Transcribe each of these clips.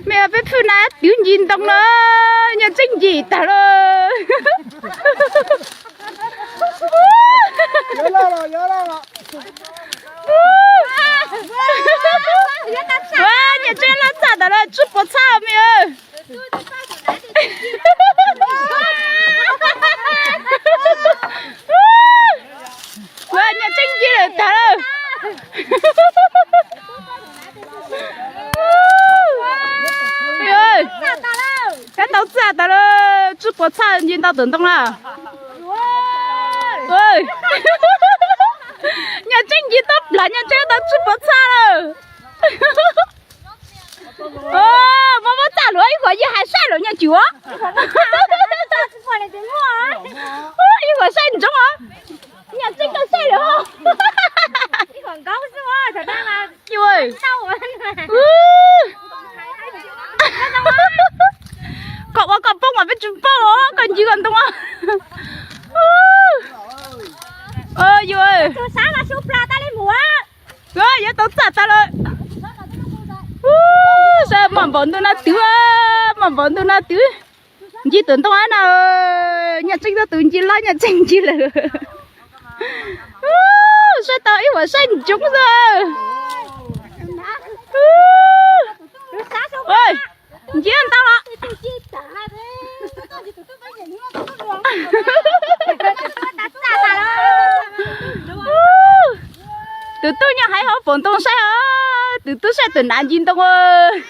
mẹ biết phụ nát đứng nhìn tông nó nhà chính gì ta rồi nhớ lâu rồi nhớ lâu rồi哇，你这拉咋的了？吃不差没有？哇，你真劲了，打了！哎呦，看到咋的了？吃不差，你到等动了。喂，你真劲到了，你这到吃不差了。哦，妈妈咋了？一会儿你还晒了人家脚啊？一会儿晒你中啊？你看这个晒了哈。因为，cậu có cặp bông mà biết chụp bao đó, còn gì còn tung à? Yêu ơi. Rồi, giờ tao trả ta rồi. Sao mà bọn tôi nó tứ á, mà bọn tôi nó tứ. Gì tưởng tao nào, nhà tranh tao tưởng gì lo nhà tranh gì là. Sao tao ý mà xanh chúng rồi. Ôi, gì anh tao đó. Từ tôi nhà hay học bọn tôi sẽ từ tôi sẽ từ nạn chín tông ơi.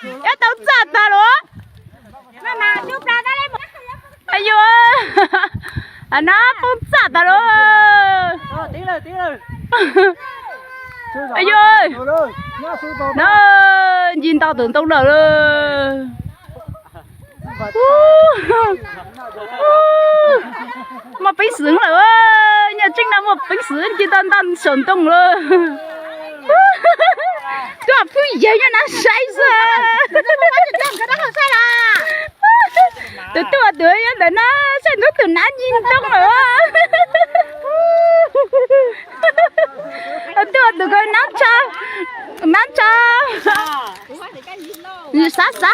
Em tao chặt ta đó. Mà chụp ra đây một. Ai vô anh nó cũng chặt ta đó. tí rồi Ai vô nó nhìn tao tưởng tông đời rồi. Mà bánh sướng rồi ơi, nhà chính là một bánh sướng chỉ tan tan sườn tông rồi. Tôi mà phui dễ cho nó say rồi. Tôi đuổi để nó say nó từ nát nhìn tông rồi. Tôi coi nát cho như sát rồi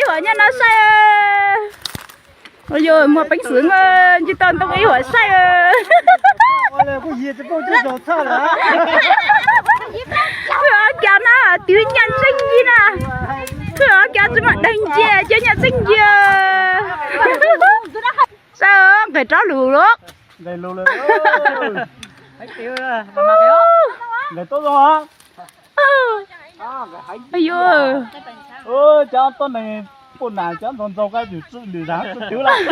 hỏi nha nó say rồi mua bánh sướng chứ toàn tao nghĩ hỏi say có gì thì tôi chưa rõ sao nữa kìa nó tứ nhân sinh gì nè kìa chứ mà đánh chè chứ nhà sinh gì sao phải chó lù luôn đây lù lên hãy tiêu ra mà cái để tốt rồi ai ơi cháu tôi này con nào cháu còn dâu cái gì sự lì giá tôi thiếu lại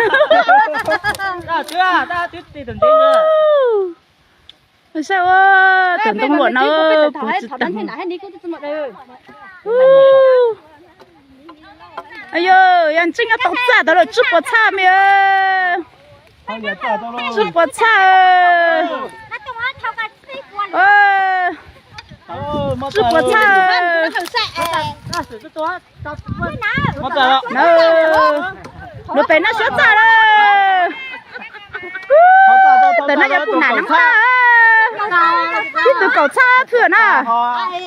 ta tuyết thì từng tin sao tưởng tông muộn nó ai ơi anh chính là tóc giả đó là chụp vào xa mẹ chụp vào xa chụp vào xa nó phải nó sốt ra đó từ nó giờ phụ nản lắm ha khi từ cầu xa thừa nè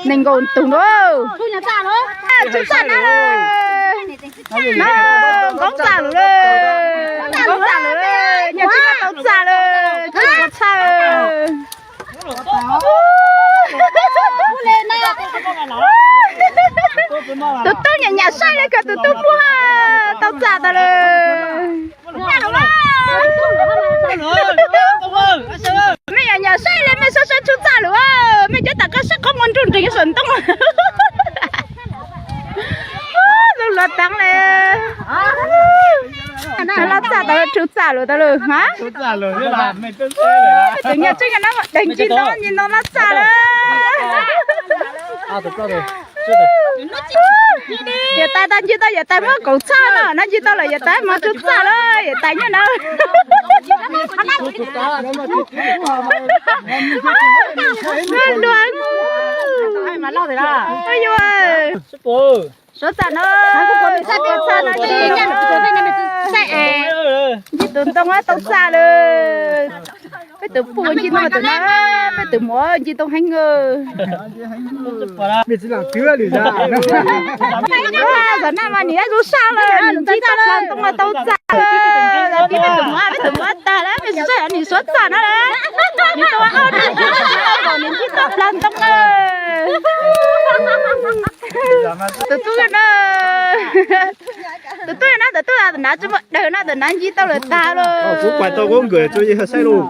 mình còn tùng đâu chụp xa nè nó góng xa rồi góng xa rồi nhà chúng ta góng xa rồi chụp vào xa tụi tôi nhà sai lên cả tụi tôi mua tao giả ta rồi mày nhà sai lên mày sao chú giả rồi mày chết tao có sắc không muốn trốn trình xuân tông rồi lọt tăng lên lọt giả tao chú giả rồi tao rồi hả chút giả rồi thế là mày tên xe rồi tự nhiên chơi cái nó đánh chín nó nhìn nó lọt giả rồi được rồi giờ tay ta chỉ tao giờ tay mới cầu xa nó chỉ tao là giờ tay mà chút xa đó giờ tay như nào đoán ai mà lo thì là ôi ơi số xa nó xa nó đi nha sẽ chỉ tuần tông á tao xa rồi từ phụ chỉ nó từ nó bây từ múa chỉ tông hành ngờ biết chỉ là chưa được ra giờ này mà nhớ rú sao rồi chỉ tao làm tông mà tao ra là biết từ múa ta đấy bây giờ anh xuất sản đó đấy nhưng tao ăn còn những chỉ tao làm tông từ tôi nó từ nãy chỉ tao là ta rồi cũng quay tao cũng người chơi gì hết sai luôn